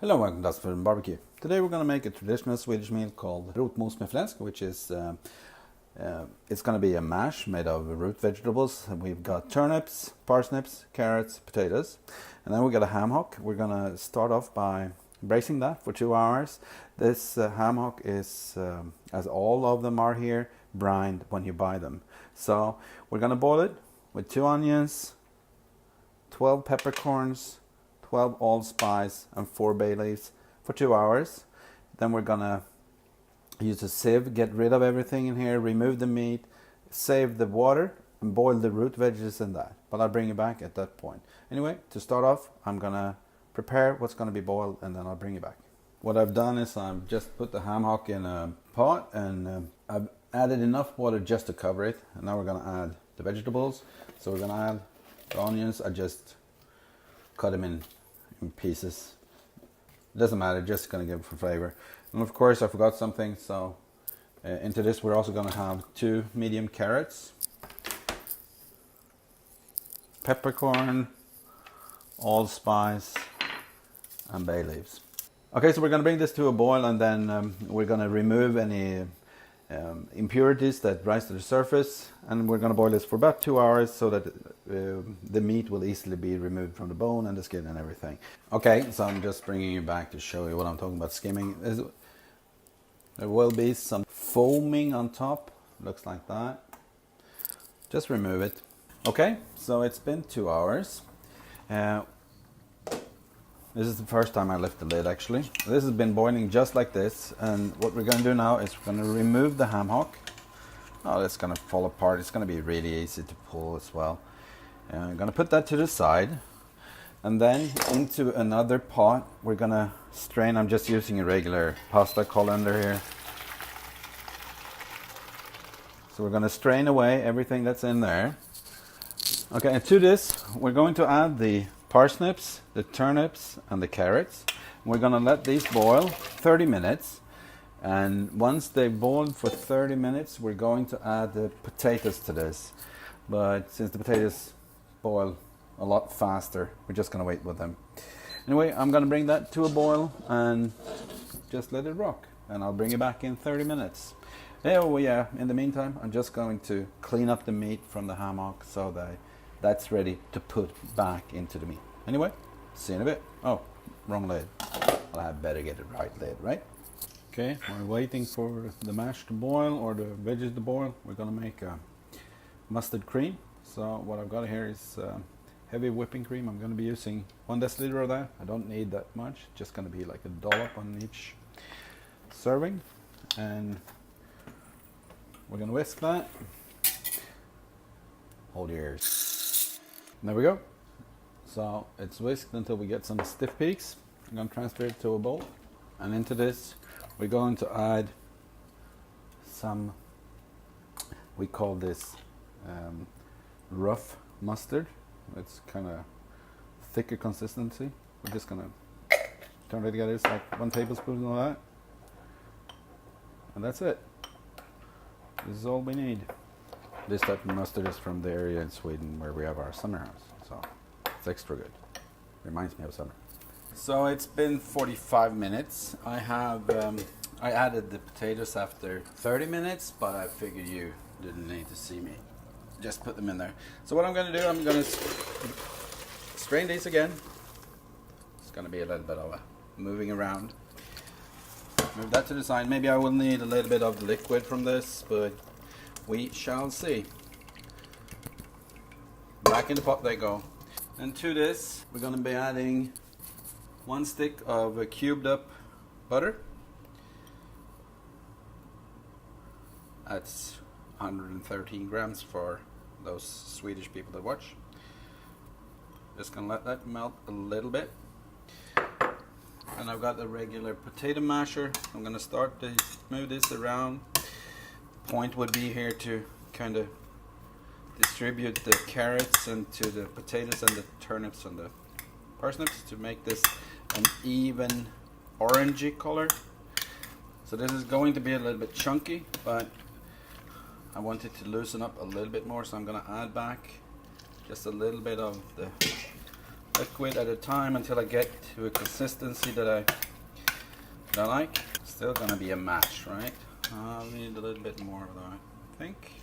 Hello and welcome to Food and Barbecue. Today we're going to make a traditional Swedish meal called Rotmos med fläsk, which is it's going to be a mash made of root vegetables. We've got turnips, parsnips, carrots, potatoes, and then we got a ham hock. We're going to start off by braising that for 2 hours. This ham hock is, as all of them are here, brined when you buy them. So we're going to boil it with 2 onions, 12 peppercorns, 12 allspice and 4 bay leaves for 2 hours. Then we're gonna use a sieve, get rid of everything in here, remove the meat, save the water and boil the root veggies in that. But I'll bring you back at that point. Anyway, to start off, I'm gonna prepare what's gonna be boiled and then I'll bring you back. What I've done is I've just put the ham hock in a pot and I've added enough water just to cover it. And now we're gonna add the vegetables. So we're gonna add the onions. I just cut them in pieces. It doesn't matter, just gonna give it for flavor. And of course I forgot something, so into this we're also gonna have 2 medium carrots, peppercorn, allspice and bay leaves. Okay, so we're gonna bring this to a boil and then we're gonna remove any impurities that rise to the surface, and we're going to boil this for about 2 hours so that the meat will easily be removed from the bone and the skin and everything. Okay, so I'm just bringing you back to show you what I'm talking about skimming. There will be some foaming on top, looks like that. Just remove it. Okay, so it's been 2 hours. This is the first time I lift the lid actually. This has been boiling just like this, and what we're going to do now is we're going to remove the ham hock. Oh, it's going to fall apart. It's going to be really easy to pull as well. I'm going to put that to the side, and then into another pot we're going to strain. I'm just using a regular pasta colander here. So we're going to strain away everything that's in there. Okay, and to this we're going to add the parsnips, the turnips and the carrots. We're going to let these boil 30 minutes, and once they've boiled for 30 minutes we're going to add the potatoes to this. But since the potatoes boil a lot faster, we're just going to wait with them. Anyway, I'm going to bring that to a boil and just let it rock, and I'll bring you back in 30 minutes. Oh yeah, in the meantime I'm just going to clean up the meat from the ham hock so that that's ready to put back into the meat. Anyway, see you in a bit. Oh, wrong lid. Well, I better get it right lid, right? Okay, we're waiting for the mash to boil or the veggies to boil. We're gonna make a mustard cream. So what I've got here is heavy whipping cream. I'm gonna be using 1 deciliter of that. I don't need that much. Just gonna be like a dollop on each serving. And we're gonna whisk that. Hold your ears. There we go. So it's whisked until we get some stiff peaks. I'm going to transfer it to a bowl, and into this we're going to add some, we call this rough mustard. It's kind of thicker consistency. We're just going to turn it together. It's like 1 tablespoon of that, and that's it. This is all we need. This type of mustard is from the area in Sweden where we have our summer house, so it's extra good. Reminds me of summer. So it's been 45 minutes. I added the potatoes after 30 minutes, but I figured you didn't need to see me. Just put them in there. So what I'm going to do, I'm going to strain these again. It's going to be a little bit of a moving around. Move that to the side. Maybe I will need a little bit of liquid from this, but we shall see. Back in the pot they go. And to this we're going to be adding 1 stick of cubed up butter. That's 113 grams for those Swedish people that watch. Just going to let that melt a little bit. And I've got the regular potato masher. I'm going to start to move this around. Point would be here to kind of distribute the carrots into the potatoes and the turnips and the parsnips to make this an even orangey color. So this is going to be a little bit chunky, but I want it to loosen up a little bit more, so I'm going to add back just a little bit of the liquid at a time until I get to a consistency that I like. Still gonna be a mash, right? I'll need a little bit more though, I think.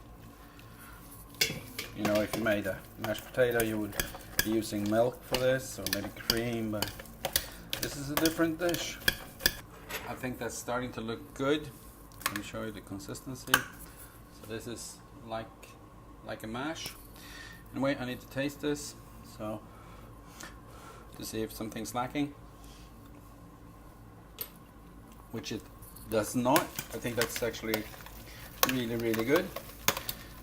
You know, if you made a mashed potato, you would be using milk for this, or maybe cream, but this is a different dish. I think that's starting to look good. Let me show you the consistency. So this is like a mash. Anyway, I need to taste this, so to see if something's lacking, which it does not. I think that's actually really, really good.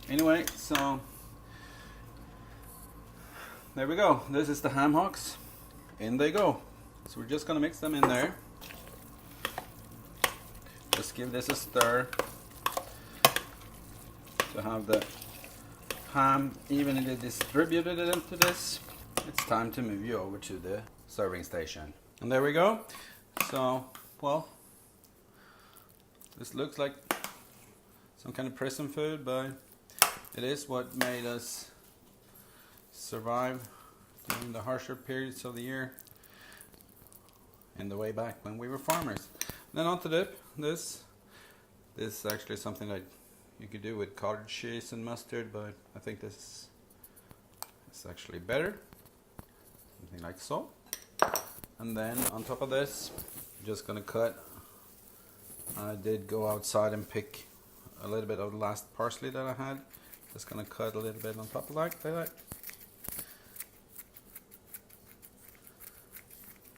Anyway, so there we go. This is the ham hocks. In they go. So we're just gonna mix them in there. Just give this a stir to have the ham evenly distributed into this. It's time to move you over to the serving station. And there we go. So, well, this looks like some kind of prison food, but it is what made us survive during the harsher periods of the year in the way back when we were farmers. Then on to dip. This is actually something that you could do with cottage cheese and mustard, but I think this is actually better. Something like so. And then on top of this, I'm just gonna cut. I did go outside and pick a little bit of the last parsley that I had. Just gonna cut a little bit on top of like that.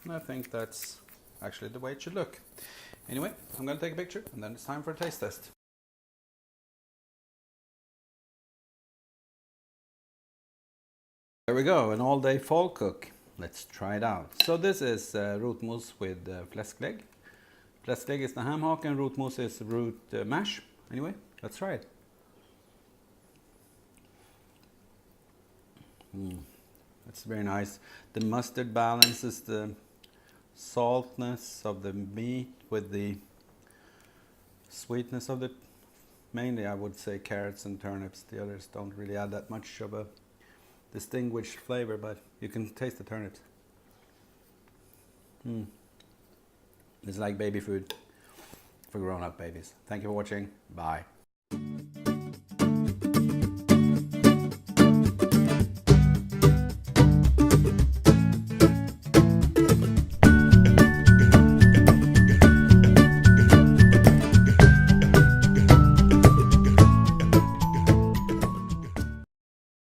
And I think that's actually the way it should look. Anyway, I'm gonna take a picture and then it's time for a taste test. There we go, an all-day fall cook. Let's try it out. So this is Rotmos with Fläsklägg. Fläsklägg is the ham hock and Rotmos is root mash. Anyway, let's try it. That's very nice. The mustard balances the saltness of the meat with the sweetness of the, mainly I would say carrots and turnips. The others don't really add that much of a distinguished flavor, but you can taste the turnips. It's like baby food for grown-up babies. Thank you for watching. Bye.